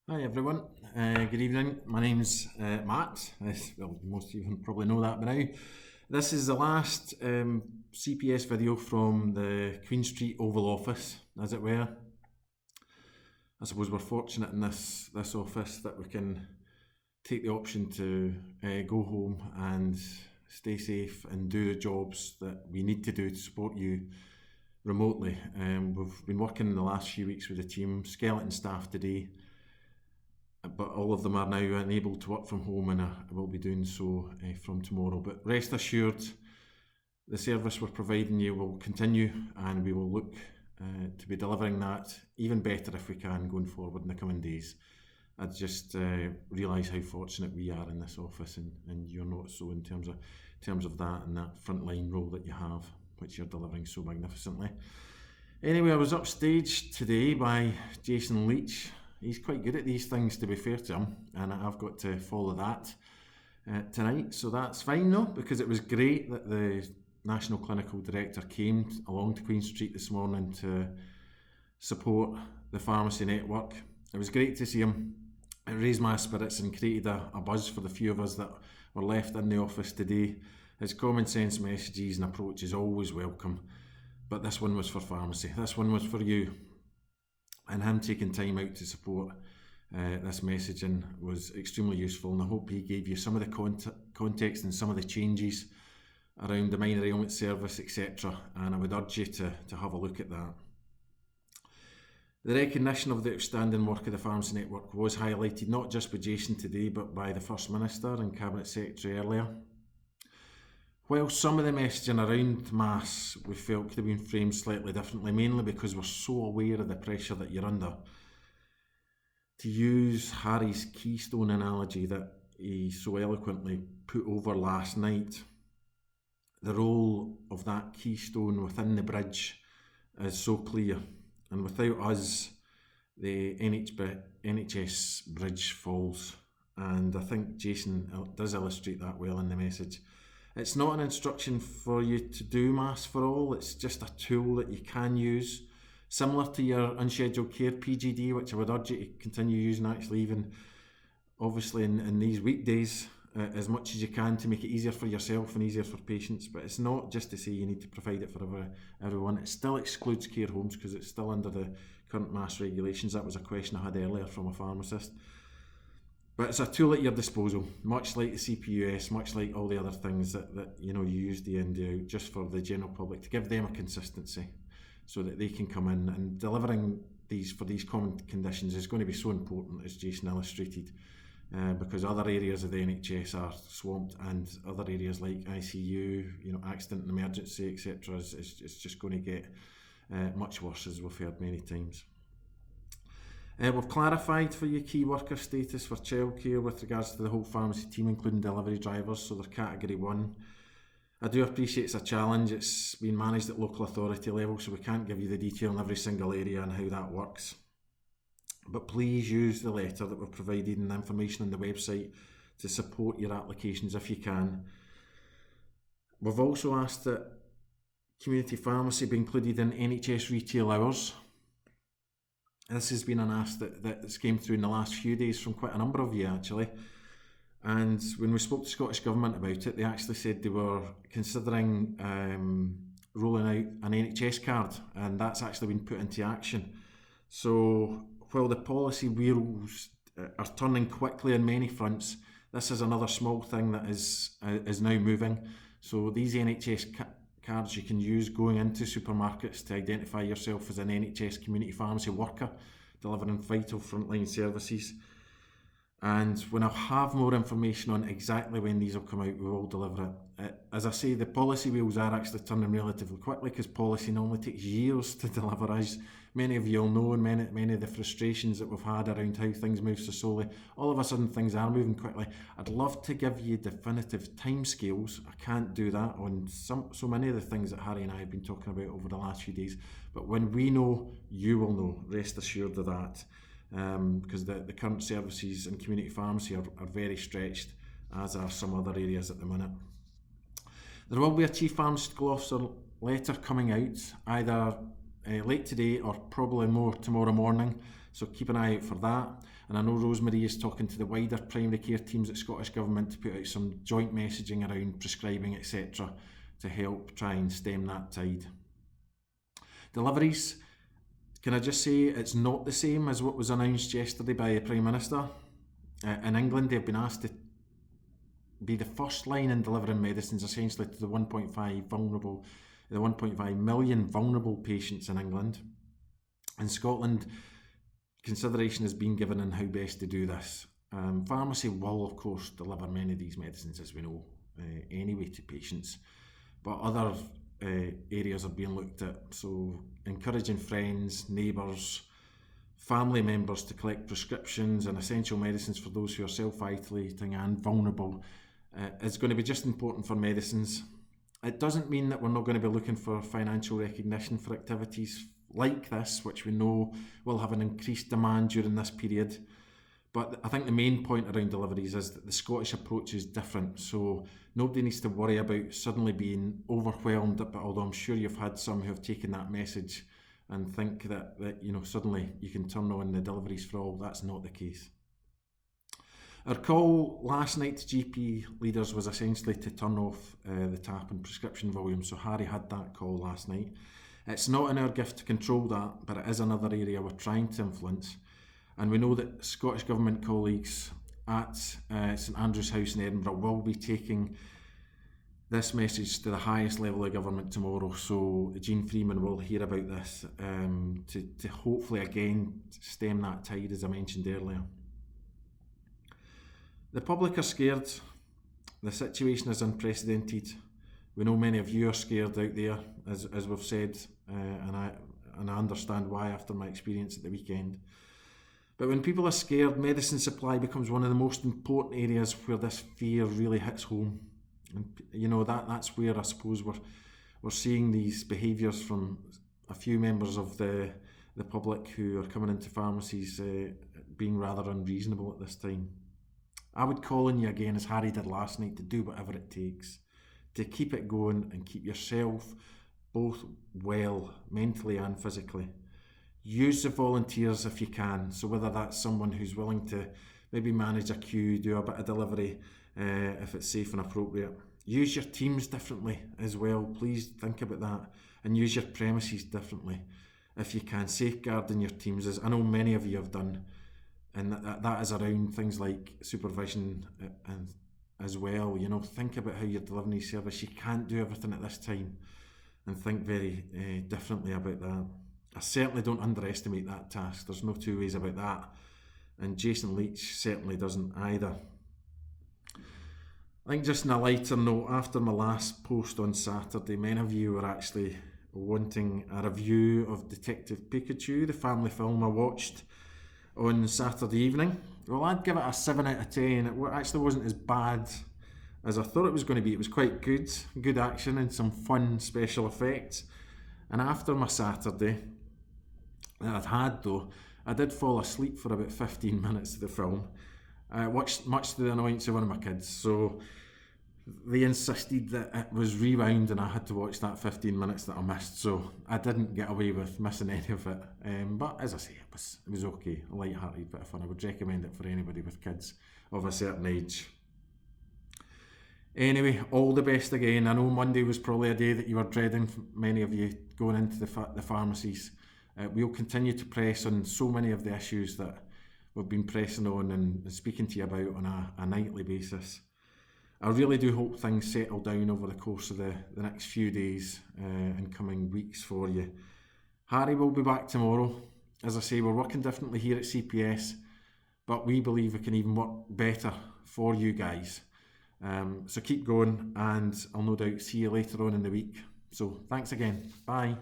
Hi everyone, good evening. My name's Matt. Well, most of you probably know that by now. This is the last CPS video from the Queen Street Oval Office, as it were. I suppose we're fortunate in this office that we can take the option to go home and stay safe and do the jobs that we need to do to support you remotely. We've been working in the last few weeks with the team, skeleton staff today, but all of them are now enabled to work from home, and I will be doing so from tomorrow. But rest assured, the service we're providing you will continue, and we will look to be delivering that even better if we can going forward in the coming days. I just realise how fortunate we are in this office, and you're not so in terms of that and that frontline role that you have, which you're delivering so magnificently. Anyway, I was upstaged today by Jason Leach. He's quite good at these things, to be fair to him, and I've got to follow that tonight. So that's fine though, because it was great that the National Clinical Director came along to Queen Street this morning to support the pharmacy network. It was great to see him. It raised my spirits and created a buzz for the few of us that were left in the office today. His common sense messages and approach is always welcome, but this one was for pharmacy. This one was for you. And him taking time out to support this messaging was extremely useful, and I hope he gave you some of the context and some of the changes around the minor ailment service, etc. And I would urge you to have a look at that. The recognition of the outstanding work of the pharmacy network was highlighted not just by Jason today, but by the First Minister and Cabinet Secretary earlier. While some of the messaging around masks we felt could have been framed slightly differently, mainly because we're so aware of the pressure that you're under. To use Harry's keystone analogy that he so eloquently put over last night, the role of that keystone within the bridge is so clear, and without us, the NHS bridge falls. And I think Jason does illustrate that well in the message. It's not an instruction for you to do Mass for All, it's just a tool that you can use, similar to your unscheduled care PGD, which I would urge you to continue using actually even obviously in these weekdays as much as you can to make it easier for yourself and easier for patients. But it's not just to say you need to provide it for everyone. It still excludes care homes because it's still under the current Mass regulations. That was a question I had earlier from a pharmacist. But it's a tool at your disposal, much like the CPUS, much like all the other things that you use day in, day out, just for the general public, to give them a consistency so that they can come in. And delivering these for these common conditions is going to be so important, as Jason illustrated, because other areas of the NHS are swamped, and other areas like ICU, accident and emergency, etc. is just going to get much worse, as we've heard many times. We've clarified for you key worker status for childcare with regards to the whole pharmacy team, including delivery drivers, so they're category 1. I do appreciate it's a challenge. It's been managed at local authority level, so we can't give you the detail in every single area and how that works. But please use the letter that we've provided and the information on the website to support your applications if you can. We've also asked that community pharmacy be included in NHS retail hours. This has been an ask that's came through in the last few days from quite a number of you actually. And when we spoke to Scottish Government about it, they actually said they were considering rolling out an NHS card, and that's actually been put into action. So while the policy wheels are turning quickly on many fronts, this is another small thing that is now moving. So these NHS cards you can use going into supermarkets to identify yourself as an NHS community pharmacy worker delivering vital frontline services. And when I have more information on exactly when these will come out, we will deliver it. As I say, the policy wheels are actually turning relatively quickly, because policy normally takes years to deliver, as many of you will know, and many of the frustrations that we've had around how things move so slowly. All of a sudden things are moving quickly. I'd love to give you definitive timescales. I can't do that on so many of the things that Harry and I have been talking about over the last few days. But when we know, you will know. Rest assured of that. Because the current services in community pharmacy are very stretched, as are some other areas at the minute. There will be a Chief Pharmacist Officer letter coming out, either late today or probably more tomorrow morning, so keep an eye out for that. And I know Rosemary is talking to the wider primary care teams at Scottish Government to put out some joint messaging around prescribing, etc., to help try and stem that tide. Deliveries, can I just say it's not the same as what was announced yesterday by the Prime Minister. In England, they've been asked to be the first line in delivering medicines essentially to the 1.5 million vulnerable patients in England. In Scotland, consideration has been given on how best to do this. Pharmacy will of course deliver many of these medicines, as we know, anyway to patients, but other areas are being looked at, so encouraging friends, neighbours, family members to collect prescriptions and essential medicines for those who are self-isolating and vulnerable is going to be just important for medicines. It doesn't mean that we're not going to be looking for financial recognition for activities like this, which we know will have an increased demand during this period. But I think the main point around deliveries is that the Scottish approach is different, so nobody needs to worry about suddenly being overwhelmed, but although I'm sure you've had some who have taken that message and think that suddenly you can turn on the deliveries for all. That's not the case. Our call last night to GP leaders was essentially to turn off the tap and prescription volume, so Harry had that call last night. It's not in our gift to control that, but it is another area we're trying to influence. And we know that Scottish Government colleagues at St Andrew's House in Edinburgh will be taking this message to the highest level of government tomorrow, so Jean Freeman will hear about this to hopefully again stem that tide, as I mentioned earlier. The public are scared. The situation is unprecedented. We know many of you are scared out there, as we've said, and I understand why after my experience at the weekend. But when people are scared, medicine supply becomes one of the most important areas where this fear really hits home. And that's where I suppose we're seeing these behaviours from a few members of the public who are coming into pharmacies being rather unreasonable at this time. I would call on you again, as Harry did last night, to do whatever it takes to keep it going and keep yourself both well, mentally and physically. Use the volunteers if you can, so whether that's someone who's willing to maybe manage a queue, do a bit of delivery if it's safe and appropriate. Use your teams differently as well, please think about that, and use your premises differently if you can, safeguarding your teams, as I know many of you have done, and that is around things like supervision and as well. Think about how you're delivering your service. You can't do everything at this time, and think very differently about that. I certainly don't underestimate that task, there's no two ways about that, and Jason Leach certainly doesn't either. I think just on a lighter note, after my last post on Saturday, many of you were actually wanting a review of Detective Pikachu, the family film I watched on Saturday evening. Well, I'd give it a 7 out of 10. It actually wasn't as bad as I thought it was going to be. It was quite good action and some fun special effects. And after my Saturday that I'd had though, I did fall asleep for about 15 minutes of the film, much to the annoyance of one of my kids, so they insisted that it was rewound and I had to watch that 15 minutes that I missed, so I didn't get away with missing any of it. But as I say, it was okay, a light-hearted bit of fun. I would recommend it for anybody with kids of a certain age. Anyway, all the best again. I know Monday was probably a day that you were dreading, many of you, going into the pharmacies. We'll continue to press on so many of the issues that we've been pressing on and speaking to you about on a nightly basis. I really do hope things settle down over the course of the next few days and coming weeks for you. Harry will be back tomorrow. As I say, we're working differently here at CPS, but we believe we can even work better for you guys. So keep going, and I'll no doubt see you later on in the week. So thanks again. Bye.